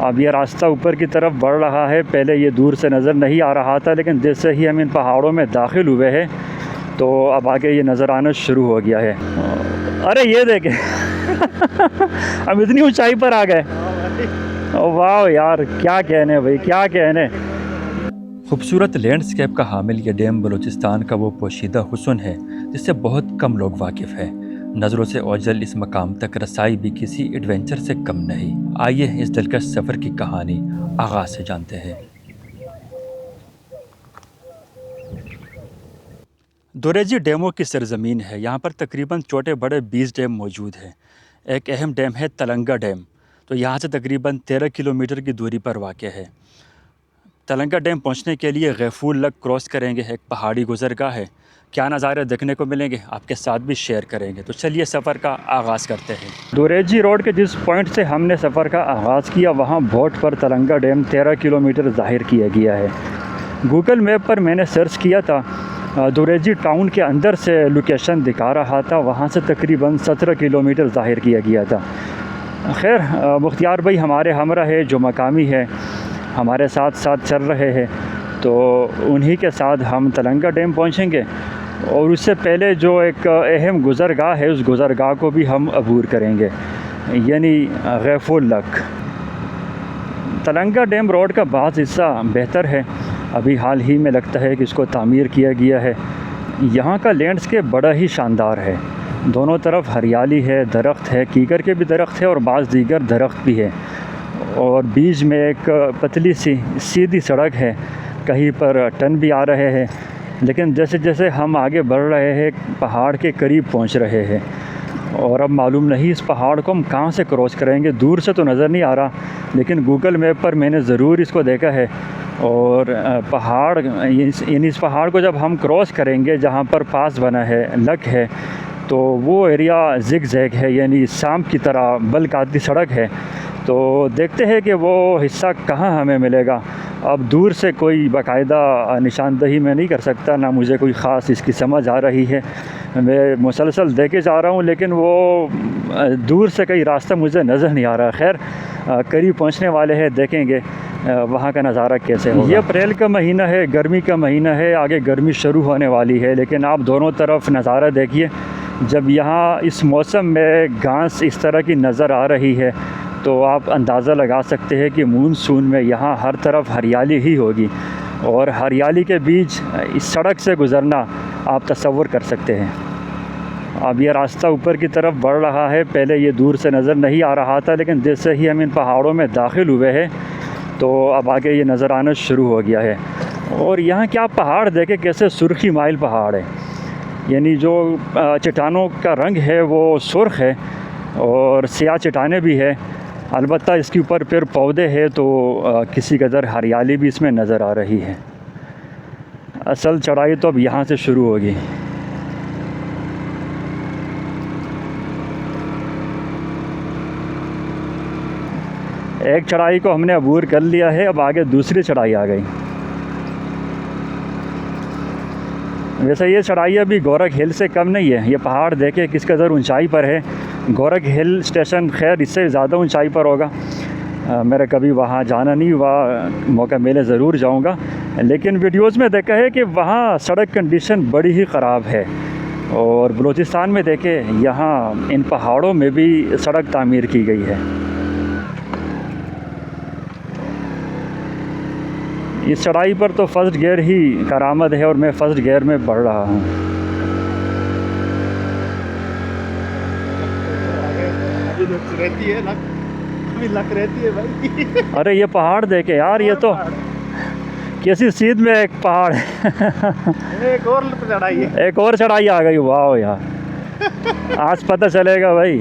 अब ये रास्ता ऊपर की तरफ बढ़ रहा है। पहले ये दूर से नज़र नहीं आ रहा था, लेकिन जैसे ही हम इन पहाड़ों में दाखिल हुए हैं तो अब आगे ये नज़र आना शुरू हो गया है। अरे ये देखें हम इतनी ऊंचाई पर आ गए। वाह यार, क्या कहने भाई, क्या कहने। खूबसूरत लैंडस्केप का हामिल ये डैम बलूचिस्तान का वो पोशीदा हुस्न है जिससे बहुत कम लोग वाकिफ़ हैं। नज़रों से ओझल इस मकाम तक रसाई भी किसी एडवेंचर से कम नहीं। आइए इस दिलकश सफ़र की कहानी आगाज़ से जानते हैं। दुरेजी डैमों की सरजमीन है। यहाँ पर तकरीबन छोटे बड़े 20 डैम मौजूद हैं। एक अहम डैम है तलंगा डैम, तो यहाँ से तकरीबन 13 किलोमीटर की दूरी पर वाक़ है। तलंगा डैम पहुँचने के लिए गैफूल लग क्रॉस करेंगे, एक पहाड़ी गुज़रगाह है। क्या नज़ारे देखने को मिलेंगे आपके साथ भी शेयर करेंगे। तो चलिए सफ़र का आगाज़ करते हैं। दुरेजी रोड के जिस पॉइंट से हमने सफ़र का आगाज़ किया वहाँ बोर्ड पर तलंगा डैम 13 किलोमीटर ज़ाहिर किया गया है। गूगल मैप पर मैंने सर्च किया था, दुरेजी टाउन के अंदर से लोकेशन दिखा रहा था, वहाँ से तकरीबन 17 किलोमीटर ज़ाहिर किया गया था। खैर, मुख्तियार भाई हमारे हमरा है जो मकामी है, हमारे साथ साथ चल रहे हैं, तो उन्हीं के साथ हम तलंगा डैम पहुँचेंगे और उससे पहले जो एक अहम गुज़रगाह है उस गुज़रगाह को भी हम अबूर करेंगे, यानी गैफूल लग। तलंगा डैम रोड का बाज़ हिस्सा बेहतर है, अभी हाल ही में लगता है कि इसको तामीर किया गया है। यहाँ का लैंडस्केप बड़ा ही शानदार है। दोनों तरफ हरियाली है, दरख्त है, कीकर के भी दरख्त है और बाज़ दीगर दरख्त भी है, और बीच में एक पतली सी सीधी सड़क है। कहीं पर टन भी आ रहे हैं, लेकिन जैसे जैसे हम आगे बढ़ रहे हैं पहाड़ के करीब पहुंच रहे हैं और अब मालूम नहीं इस पहाड़ को हम कहां से क्रॉस करेंगे। दूर से तो नज़र नहीं आ रहा, लेकिन गूगल मैप पर मैंने ज़रूर इसको देखा है। और पहाड़ इस पहाड़ को जब हम क्रॉस करेंगे जहां पर पास बना है, लग है, तो वो एरिया ज़िग ज़ैग है, यानी सांप की तरह बलकाती सड़क है। तो देखते हैं कि वो हिस्सा कहाँ हमें मिलेगा। अब दूर से कोई बाकायदा निशानदही मैं नहीं कर सकता, ना मुझे कोई ख़ास इसकी समझ आ रही है। मैं मुसलसल देखे जा रहा हूँ, लेकिन वो दूर से कहीं रास्ता मुझे नज़र नहीं आ रहा। खैर, करीब पहुँचने वाले हैं, देखेंगे वहाँ का नज़ारा कैसे होगा। ये अप्रैल का महीना है, गर्मी का महीना है, आगे गर्मी शुरू होने वाली है, लेकिन आप दोनों तरफ नज़ारा देखिए। जब यहाँ इस मौसम में घास इस तरह की नज़र आ रही है तो आप अंदाज़ा लगा सकते हैं कि मानसून में यहाँ हर तरफ हरियाली ही होगी, और हरियाली के बीच इस सड़क से गुज़रना आप तसव्वुर कर सकते हैं। अब ये रास्ता ऊपर की तरफ बढ़ रहा है। पहले ये दूर से नज़र नहीं आ रहा था, लेकिन जैसे ही हम इन पहाड़ों में दाखिल हुए हैं तो अब आगे ये नज़र आना शुरू हो गया है। और यहाँ के आप पहाड़ देखें कैसे सुर्खी माइल पहाड़ है, यानी जो चट्टानों का रंग है वो सुर्ख है और सियाह चट्टानें भी है। अलबत्ता इसके ऊपर पेड़ पौधे हैं तो किसी कदर हरियाली भी इसमें नज़र आ रही है। असल चढ़ाई तो अब यहाँ से शुरू होगी। एक चढ़ाई को हमने अबूर कर लिया है, अब आगे दूसरी चढ़ाई आ गई। वैसे ये चढ़ाई अभी गोरख हिल से कम नहीं है। ये पहाड़ देखे किस कदर ऊंचाई पर है। गोरख हिल स्टेशन खैर इससे ज़्यादा ऊंचाई पर होगा। मेरा कभी वहाँ जाना नहीं हुआ, मौका मिले ज़रूर जाऊँगा, लेकिन वीडियोज़ में देखा है कि वहाँ सड़क कंडीशन बड़ी ही ख़राब है। और बलूचिस्तान में देखें यहाँ इन पहाड़ों में भी सड़क तामीर की गई है। इस चढ़ाई पर तो फर्स्ट गियर ही करामद है और मैं फ़र्स्ट गियर में बढ़ रहा हूँ। रहती है लक, अभी लक रहती है भाई। अरे ये पहाड़ देखे यार, ये तो कैसी सीध में एक पहाड़ है। एक और चढ़ाई है, एक और चढ़ाई आ गई। वाह यार, आज पता चलेगा भाई।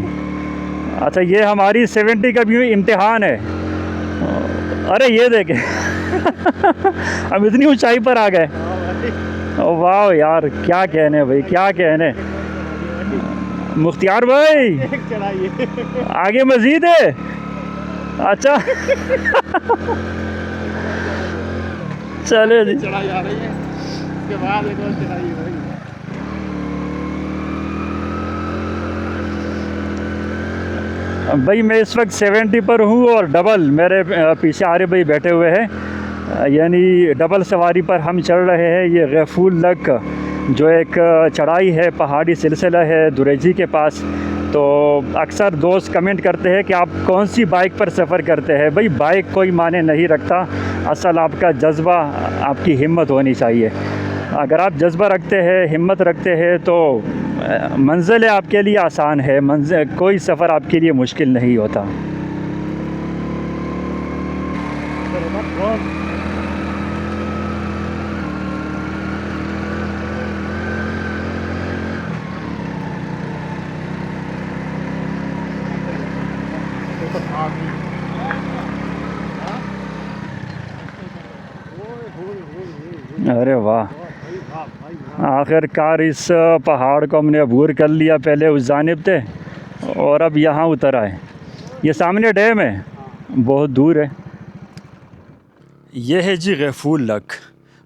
अच्छा, ये हमारी 70 का भी इम्तिहान है। अरे ये देखे हम इतनी ऊंचाई पर आ गए। वाह यार, क्या कहने भाई, क्या कहने। मुख्तियार भाई एक चढ़ाई है, आगे मजीद है। अच्छा चले जी, चढ़ाई आ रही है, उसके बाद एक और चढ़ाई है भाई। भाई मैं इस वक्त 70 पर हूँ और डबल मेरे पीछे आरे भाई बैठे हुए हैं, यानी डबल सवारी पर हम चल रहे हैं। ये गफूल लक जो एक चढ़ाई है, पहाड़ी सिलसिला है दुरेजी के पास। तो अक्सर दोस्त कमेंट करते हैं कि आप कौन सी बाइक पर सफ़र करते हैं। भाई बाइक कोई माने नहीं रखता, असल आपका जज्बा, आपकी हिम्मत होनी चाहिए। अगर आप जज्बा रखते हैं, हिम्मत रखते हैं तो मंजिल आपके लिए आसान है, मंजिल कोई सफ़र आपके लिए मुश्किल नहीं होता। अरे वाह, आखिरकार इस पहाड़ को हमने अबूर कर लिया। पहले उस जानिब थे और अब यहाँ उतर आए। ये सामने डैम है, बहुत दूर है। यह है जी गफूल लक।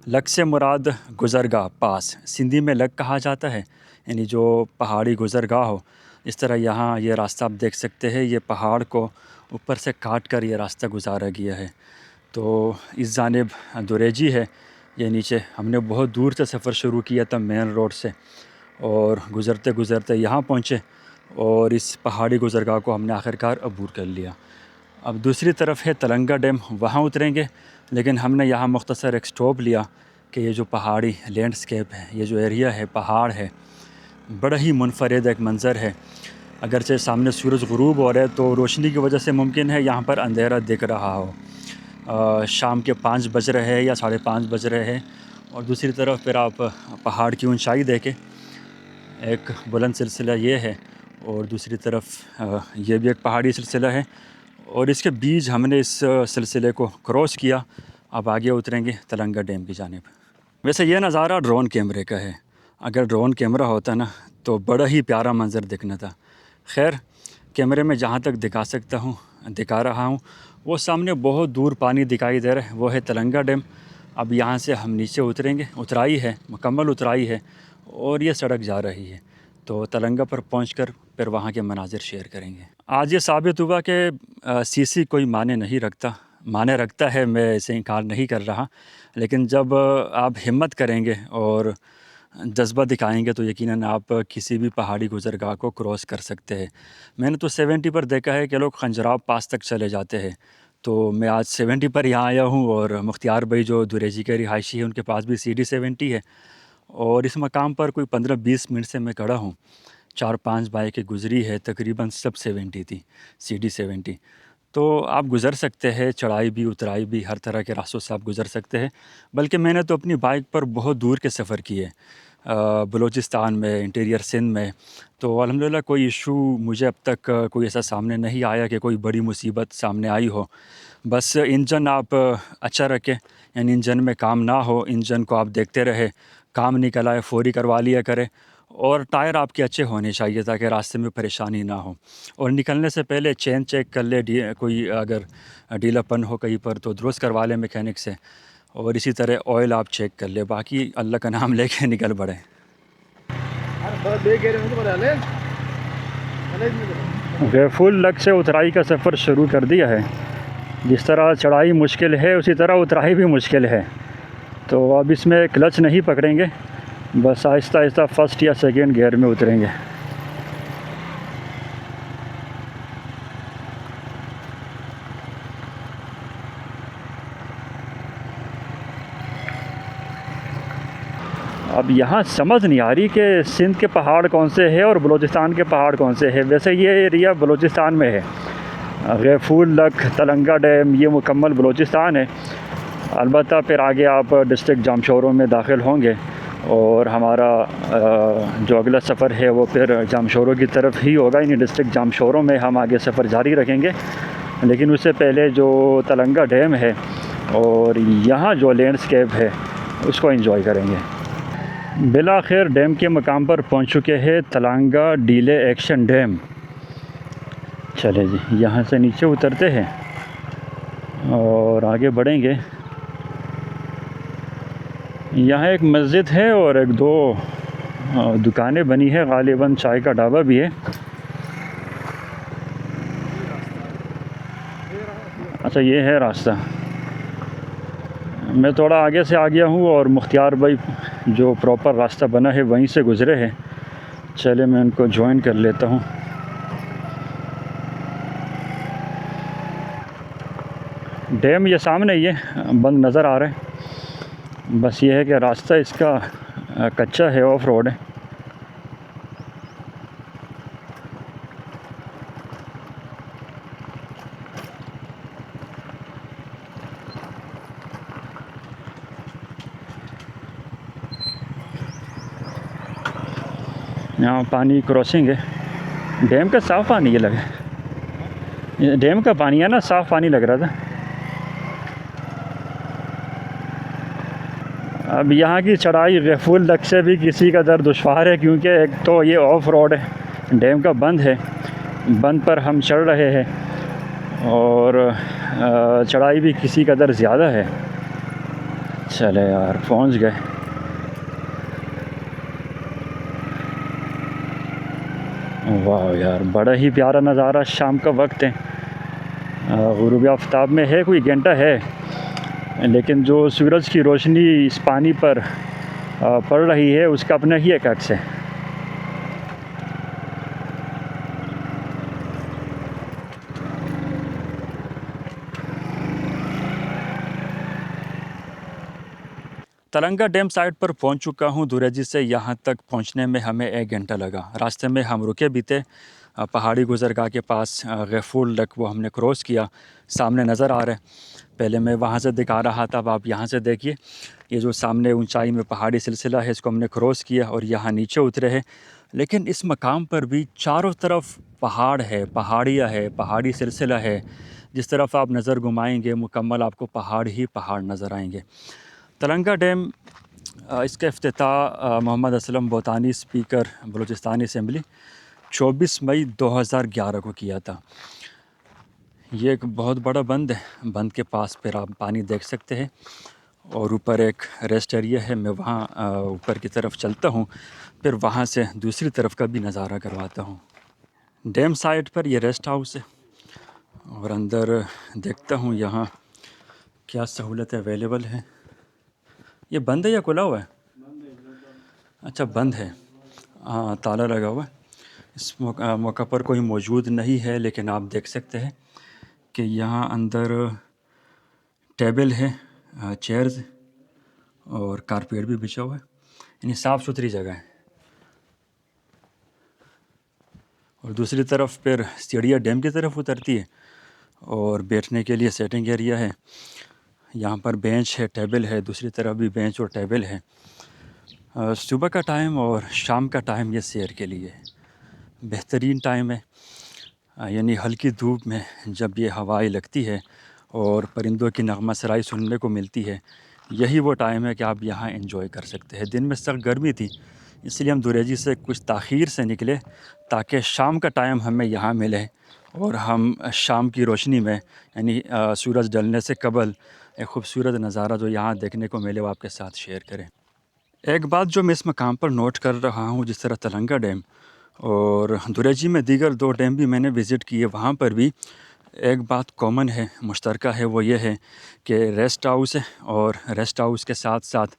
लक से मुराद गुज़रगाह, पास, सिंधी में लक कहा जाता है, यानी जो पहाड़ी गुज़रगाह हो। इस तरह यहाँ ये रास्ता आप देख सकते हैं, ये पहाड़ को ऊपर से काट कर ये रास्ता गुजारा गया है। तो इस जानिब दुरेजी है, ये नीचे। हमने बहुत दूर से सफ़र शुरू किया था मेन रोड से और गुज़रते गुज़रते यहाँ पहुँचे और इस पहाड़ी गुज़रगाह को हमने आखिरकार अबूर कर लिया। अब दूसरी तरफ है तलंगा डैम, वहाँ उतरेंगे। लेकिन हमने यहाँ मुख्तसर एक स्टॉप लिया कि ये जो पहाड़ी लैंडस्केप है, ये जो एरिया है, पहाड़ है, बड़ा ही मुनफरिद एक मंज़र है। अगरचे सामने सूरज गुरूब हो रहा है तो रोशनी की वजह से मुमकिन है यहाँ पर अंधेरा दिख रहा हो। शाम के 5 बज रहे हैं या 5:30 बज रहे हैं। और दूसरी तरफ फिर आप पहाड़ की ऊंचाई देखें, एक बुलंद सिलसिला ये है और दूसरी तरफ ये भी एक पहाड़ी सिलसिला है और इसके बीच हमने इस सिलसिले को क्रॉस किया। अब आगे उतरेंगे तलंगा डैम की जानिब। वैसे ये नज़ारा ड्रोन कैमरे का है, अगर ड्रोन कैमरा होता ना तो बड़ा ही प्यारा मंज़र दिखना था। खैर, कैमरे में जहाँ तक दिखा सकता हूँ दिखा रहा हूँ। वो सामने बहुत दूर पानी दिखाई दे रहा है, वो है तलंगा डैम। अब यहाँ से हम नीचे उतरेंगे, उतराई है, मुकम्मल उतराई है और ये सड़क जा रही है। तो तलंगा पर पहुंचकर फिर वहाँ के मनाजिर शेयर करेंगे। आज ये साबित हुआ कि सीसी कोई माने नहीं रखता, माने रखता है, मैं इसे इनकार नहीं कर रहा। लेकिन जब आप हिम्मत करेंगे और जज्बा दिखाएंगे तो यकीनन आप किसी भी पहाड़ी गुज़रगाह को क्रॉस कर सकते हैं। मैंने तो 70 पर देखा है कि लोग खंजराब पास तक चले जाते हैं। तो मैं आज 70 पर यहाँ आया हूँ और मुख्तियार भाई जो दुरेजी के रिहायशी है उनके पास भी CD 70 है और इस मकाम पर कोई 15-20 मिनट से मैं खड़ा हूँ। 4-5 बाइकें गुज़री है, तकरीबन सब 70 थी, CD 70। तो आप गुज़र सकते हैं, चढ़ाई भी उतराई भी, हर तरह के रास्तों से आप गुज़र सकते हैं। बल्कि मैंने तो अपनी बाइक पर बहुत दूर के सफ़र किए, बलूचिस्तान में, इंटीरियर सिंध में। तो अल्हम्दुलिल्लाह कोई इशू मुझे अब तक कोई ऐसा सामने नहीं आया कि कोई बड़ी मुसीबत सामने आई हो। बस इंजन आप अच्छा रखें, यानी इंजन में काम ना हो, इंजन को आप देखते रहे, काम निकल आए फ़ौरी करवा लिया करें। और टायर आपके अच्छे होने चाहिए ताकि रास्ते में परेशानी ना हो। और निकलने से पहले चेन चेक कर ले, कोई अगर ढीलापन हो कहीं पर तो दुरुस्त करवा लें मैकेनिक से। और इसी तरह ऑयल आप चेक कर ले, बाकी अल्लाह का नाम लेके निकल पड़े। गफूल लक से उतराई का सफ़र शुरू कर दिया है। जिस तरह चढ़ाई मुश्किल है उसी तरह उतराई भी मुश्किल है। तो अब इसमें क्लच नहीं पकड़ेंगे, बस आहिस्ता आहिस्ता फर्स्ट या सेकंड गियर में उतरेंगे। अब यहाँ समझ नहीं आ रही कि सिंध के पहाड़ कौन से हैं और बलूचिस्तान के पहाड़ कौन से हैं। वैसे ये एरिया बलूचिस्तान में है, गफूल लक, तलंगा डैम, ये मुकम्मल बलूचिस्तान है। अलबत्ता फिर आगे आप डिस्ट्रिक्ट जामशोरों में दाखिल होंगे और हमारा जो अगला सफ़र है वो फिर जामशोरों की तरफ ही होगा, यानी डिस्ट्रिक्ट जामशोरों में हम आगे सफ़र जारी रखेंगे। लेकिन उससे पहले जो तलंगा डैम है और यहाँ जो लैंडस्केप है उसको एंजॉय करेंगे। बिलाखिर डैम के मकाम पर पहुँच चुके हैं, तलंगा डीले एक्शन डैम। चले जी, यहाँ से नीचे उतरते हैं और आगे बढ़ेंगे। यहाँ एक मस्जिद है और एक दो दुकानें बनी है, गालिबन चाय का ढाबा भी है। अच्छा ये है रास्ता। मैं थोड़ा आगे से आ गया हूँ और मुख्तियार भाई जो प्रॉपर रास्ता बना है वहीं से गुज़रे हैं। चले मैं उनको ज्वाइन कर लेता हूँ। डैम ये सामने ही है, बंद नज़र आ रहा है। बस ये है कि रास्ता इसका कच्चा है, ऑफ रोड है। यहाँ पानी क्रॉसिंग है। डैम का साफ़ पानी ये लगा, ये डैम का पानी है ना, साफ़ पानी लग रहा था। अब यहाँ की चढ़ाई गफूर लक से भी किसी कदर दुश्वार है, क्योंकि एक तो ये ऑफ रोड है, डैम का बंद है, बंद पर हम चढ़ रहे हैं और चढ़ाई भी किसी कदर ज़्यादा है। चले यार पहुँच गए। वाह यार बड़ा ही प्यारा नज़ारा, शाम का वक्त है, गुरूब आफ्ताब में है, कोई घंटा है, लेकिन जो सूरज की रोशनी इस पानी पर पड़ रही है उसका अपना ही एक अक्स है। तलंगा डैम साइट पर पहुंच चुका हूं। दुरेजी से यहां तक पहुंचने में हमें 1 घंटा लगा। रास्ते में हम रुके भी थे, पहाड़ी गुजरगाह के पास गफूर लक वो हमने क्रॉस किया, सामने नज़र आ रहा है। पहले मैं वहां से दिखा रहा था, अब आप यहां से देखिए, ये जो सामने ऊंचाई में पहाड़ी सिलसिला है इसको हमने क्रॉस किया और यहाँ नीचे उतरे हैं। लेकिन इस मकाम पर भी चारों तरफ पहाड़ है, पहाड़ियाँ है, पहाड़ी सिलसिला है। जिस तरफ आप नज़र घुमाएंगे मुकम्मल आपको पहाड़ ही पहाड़ नज़र आएंगे। तलंगा डैम इसका इफ्तिताह मोहम्मद असलम बोतानी स्पीकर बलूचिस्तानी असम्बली 24 मई 2011 को किया था। ये एक बहुत बड़ा बंद है, बंद के पास फिर आप पानी देख सकते हैं और ऊपर एक रेस्ट एरिया है। मैं वहाँ ऊपर की तरफ चलता हूँ, फिर वहाँ से दूसरी तरफ का भी नज़ारा करवाता हूँ। डैम साइड पर ये रेस्ट हाउस है और अंदर देखता हूँ यहाँ क्या सहूलत अवेलेबल है। ये बंद है या खुला हुआ है? अच्छा बंद है, हाँ ताला लगा हुआ है। इस मौका पर कोई मौजूद नहीं है, लेकिन आप देख सकते हैं कि यहाँ अंदर टेबल है, चेयर्स और कारपेट भी बिछा हुआ है, यानी साफ़ सुथरी जगह है। और दूसरी तरफ फिर सीढ़ियाँ डैम की तरफ उतरती है और बैठने के लिए सेटिंग एरिया है। यहाँ पर बेंच है, टेबल है, दूसरी तरफ भी बेंच और टेबल है। सुबह का टाइम और शाम का टाइम ये सैर के लिए बेहतरीन टाइम है, यानी हल्की धूप में जब ये हवाएं लगती है और परिंदों की नगमा सराई सुनने को मिलती है, यही वो टाइम है कि आप यहाँ एंजॉय कर सकते हैं। दिन में सख्त गर्मी थी, इसलिए हम दुरेजी से कुछ ताख़ीर से निकले ताकि शाम का टाइम हमें यहाँ मिले और हम शाम की रोशनी में, यानी सूरज ढलने से कबल एक ख़ूबसूरत नज़ारा जो यहाँ देखने को मिले वो आपके साथ शेयर करें। एक बात जो मैं इस मकाम पर नोट कर रहा हूँ, जिस तरह तलंगा डैम और दुरेजी में दीगर 2 डैम भी मैंने विज़िट किए, वहाँ पर भी एक बात कॉमन है, मुश्तरका है, वो ये है कि रेस्ट हाउस है और रेस्ट हाउस के साथ साथ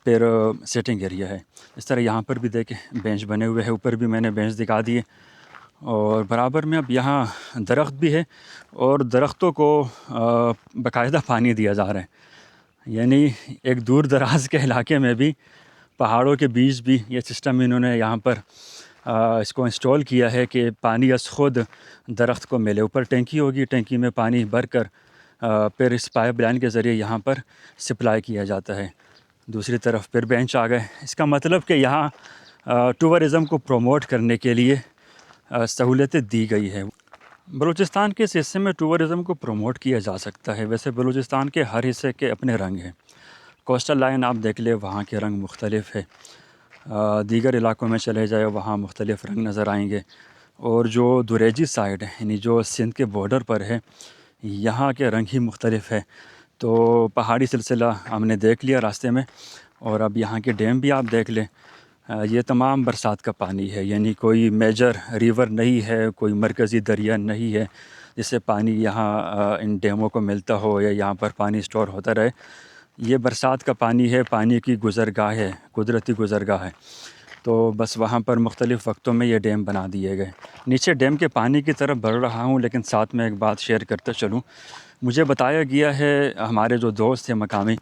फिर सिटिंग एरिया है। इस तरह यहाँ पर भी देखें बेंच बने हुए हैं, ऊपर भी मैंने बेंच दिखा दिए और बराबर में अब यहाँ दरख्त भी है और दरख्तों को बाकायदा पानी दिया जा रहा है। यानी एक दूर दराज के इलाके में भी पहाड़ों के बीच भी ये सिस्टम इन्होंने यहाँ पर इसको इंस्टॉल किया है कि पानी अस खुद दरख्त को मिले। ऊपर टैंकी होगी, टैंकी में पानी भर कर फिर इस पाइप लाइन के ज़रिए यहाँ पर सप्लाई किया जाता है। दूसरी तरफ फिर बेंच आ गए। इसका मतलब कि यहाँ टूरिज़म को प्रमोट करने के लिए सहूलतें दी गई है। बलूचिस्तान के इस हिस्से में टूरिज़म को प्रमोट किया जा सकता है। वैसे बलूचिस्तान के हर हिस्से के अपने रंग हैं। कोस्टल लाइन आप देख ले, वहाँ के रंग मुख्तलिफ़ है। दीगर इलाकों में चले जाए वहाँ मुख्तलिफ़ रंग नज़र आएंगे। और जो दुरेजी साइड है, यानी जो सिंध के बॉर्डर पर है, यहाँ के रंग ही मुख्तलिफ़ है। तो पहाड़ी सिलसिला हमने देख लिया रास्ते में और अब यहाँ के डैम भी आप देख लें ये तमाम बरसात का पानी है, यानी कोई मेजर रिवर नहीं है, कोई मरकज़ी दरिया नहीं है जिससे पानी यहाँ इन डैमों को मिलता हो या यहाँ पर पानी स्टोर होता रहे। ये बरसात का पानी है, पानी की गुज़रगाह है, कुदरती गुज़रगाह है। तो बस वहाँ पर मुख्तलिफ़ वक्तों में ये डैम बना दिए गए। नीचे डैम के पानी की तरफ बढ़ रहा हूँ, लेकिन साथ में एक बात शेयर करते चलूँ। मुझे बताया गया है हमारे जो दोस्त हैं मकामी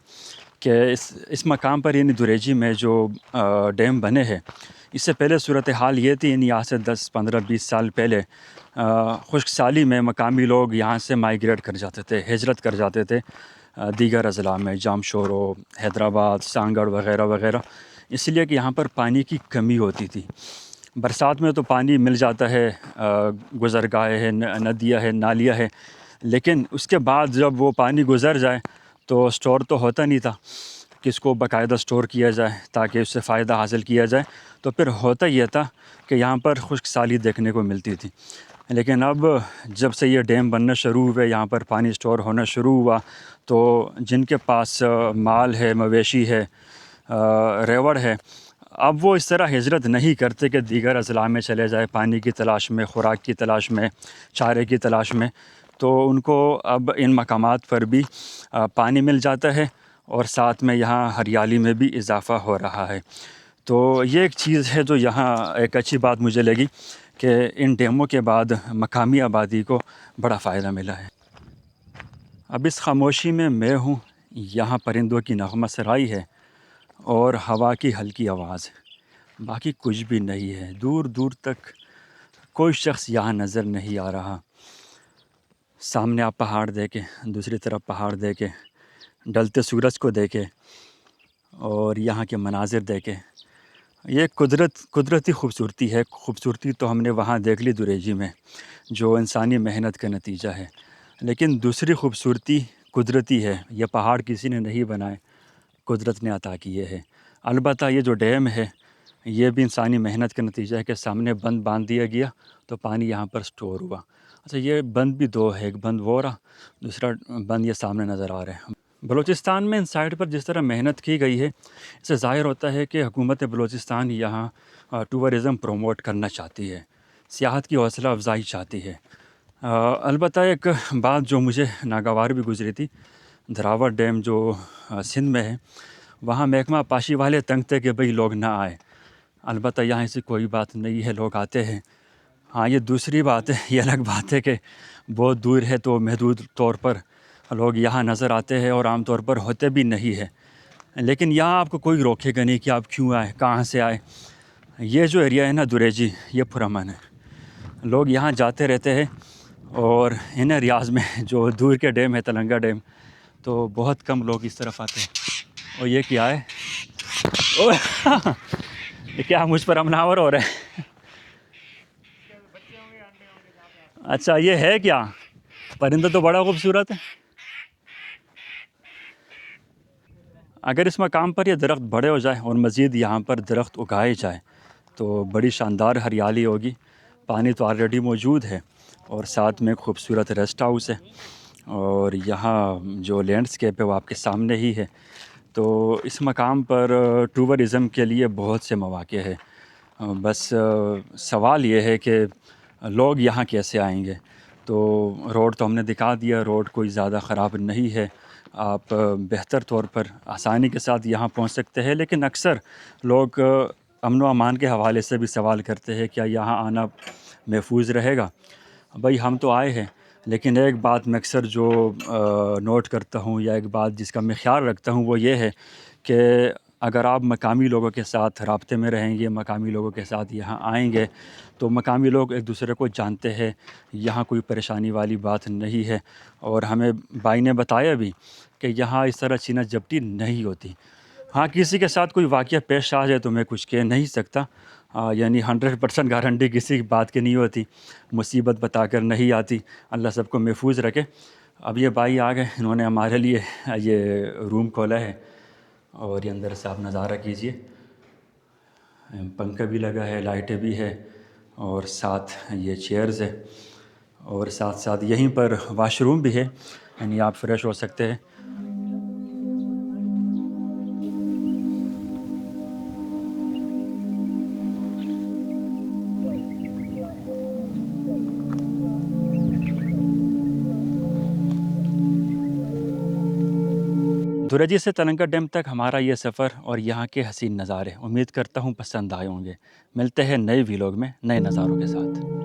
कि इस मकाम पर यानी दुरेजी में जो डैम बने हैं, इससे पहले सूरत हाल ये थी, यानी आज से 10, 15, 20 साल पहले खुश्क साली में मकामी लोग यहाँ से माइग्रेट कर जाते थे, हिजरत कर जाते थे दीगर अज़ला में, जामशोरो, हैदराबाद, सांगड़ वग़ैरह वग़ैरह, इसलिए कि यहाँ पर पानी की कमी होती थी। बरसात में तो पानी मिल जाता है, गुज़रगाहें हैं, नदियाँ हैं, नालियाँ हैं, लेकिन उसके बाद जब वो पानी गुज़र जाए तो स्टोर तो होता नहीं था कि इसको बाकायदा स्टोर किया जाए ताकि उससे फ़ायदा हासिल किया जाए। तो फिर होता ये था कि यहाँ पर खुश्क साली देखने को मिलती थी। लेकिन अब जब से ये डैम बनना शुरू हुए, यहाँ पर पानी स्टोर होना शुरू हुआ, तो जिनके पास माल है, मवेशी है, रेवड़ है, अब वो इस तरह हिजरत नहीं करते कि दीगर अज़ला में चले जाए पानी की तलाश में, ख़ुराक की तलाश में, चारे की तलाश में। तो उनको अब इन मकामात पर भी पानी मिल जाता है और साथ में यहाँ हरियाली में भी इजाफ़ा हो रहा है। तो ये एक चीज़ है जो यहाँ एक अच्छी बात मुझे लगी कि इन डैमों के बाद मकामी आबादी को बड़ा फ़ायदा मिला है। अब इस ख़ामोशी में मैं हूँ, यहाँ परिंदों की नग़मा सराई है और हवा की हल्की आवाज़, बाकी कुछ भी नहीं है। दूर दूर तक कोई शख्स यहाँ नज़र नहीं आ रहा। सामने आप पहाड़ देखें, दूसरी तरफ पहाड़ देखें, ढलते सूरज को देखें और यहाँ के मनाज़िर देखें। ये कुदरती ख़ूबसूरती है। ख़ूबसूरती तो हमने वहाँ देख ली दुरेजी में, जो इंसानी मेहनत का नतीजा है। लेकिन दूसरी ख़ूबसूरती कुदरती है। ये पहाड़ किसी ने नहीं बनाए, कुदरत ने अता किए हैं। अलबत्ता ये जो डैम है, ये भी इंसानी मेहनत का नतीजा है कि सामने बंद बांध दिया गया तो पानी यहाँ पर स्टोर हुआ। अच्छा, ये बंद भी दो है, एक बंद वो रहा, दूसरा बंद ये सामने नज़र आ रहा है। बलूचिस्तान में इन साइड पर जिस तरह मेहनत की गई है, इससे ज़ाहिर होता है कि हुकूमत बलूचिस्तान यहाँ टूरिज़म प्रमोट करना चाहती है, सियाहत की हौसला अफजाई चाहती है। अलबत्ता एक बात जो मुझे नागवार भी गुज़री थी, धरावत डैम जो सिंध में है, वहाँ महकमा पाशी वाले तंग थे कि भाई लोग ना आए। अलबत्ता यहाँ ऐसी कोई बात नहीं है, लोग आते हैं। हाँ, ये दूसरी बात है, ये अलग बात है कि बहुत दूर है तो महदूद तौर पर लोग यहाँ नज़र आते हैं और आम तौर पर होते भी नहीं है। लेकिन यहाँ आपको कोई रोकेगा नहीं कि आप क्यों आए, कहाँ से आए। ये जो एरिया है ना दुरेजी, ये पुरअमन है, लोग यहाँ जाते रहते हैं। और इन एरियाज़ में जो दूर के डैम है, तलंगा डैम, तो बहुत कम लोग इस तरफ आते हैं। और ये क्या है, ओह ये क्या मुझ पर हमलावर हो रहे हैं। अच्छा, ये है क्या, परिंदा तो बड़ा खूबसूरत है। अगर इस मकाम पर ये दरख्त बड़े हो जाए और मज़ीद यहाँ पर दरख्त उगाए जाए तो बड़ी शानदार हरियाली होगी। पानी तो ऑलरेडी मौजूद है और साथ में खूबसूरत रेस्ट हाउस है और यहाँ जो लैंडस्केप है वो आपके सामने ही है। तो इस मकाम पर टूरिज़म के लिए बहुत से मौक़े हैं। बस सवाल ये है कि लोग यहाँ कैसे आएंगे। तो रोड तो हमने दिखा दिया, रोड कोई ज़्यादा ख़राब नहीं है, आप बेहतर तौर पर आसानी के साथ यहाँ पहुँच सकते हैं। लेकिन अक्सर लोग अमन व अमान के हवाले से भी सवाल करते हैं, क्या यहाँ आना महफूज रहेगा। भाई हम तो आए हैं, लेकिन एक बात मैं अक्सर जो नोट करता हूँ या एक बात जिसका मैं ख़्याल रखता हूँ वो ये है कि अगर आप मकामी लोगों के साथ राब्ते में रहेंगे, मकामी लोगों के साथ यहाँ आएंगे, तो मकामी लोग एक दूसरे को जानते हैं, यहाँ कोई परेशानी वाली बात नहीं है। और हमें भाई ने बताया भी कि यहाँ इस तरह छीना झपटी नहीं होती। हाँ, किसी के साथ कोई वाक़या पेश आ जाए तो मैं कुछ कह नहीं सकता, यानी 100% गारंटी किसी बात की नहीं होती, मुसीबत बताकर नहीं आती। अल्लाह सबको महफूज रखे। अब ये भाई आ गए, इन्होंने हमारे लिए ये रूम खोला है और ये अंदर से आप नज़ारा कीजिए, पंखा भी लगा है, लाइटें भी है और साथ ये चेयर्स है और साथ साथ यहीं पर वाशरूम भी है, यानी आप फ्रेश हो सकते हैं। धुरजी से तलंगा डैम तक हमारा ये सफ़र और यहाँ के हसीन नज़ारे उम्मीद करता हूँ पसंद आए होंगे। मिलते हैं नए व्लॉग में नए नज़ारों के साथ।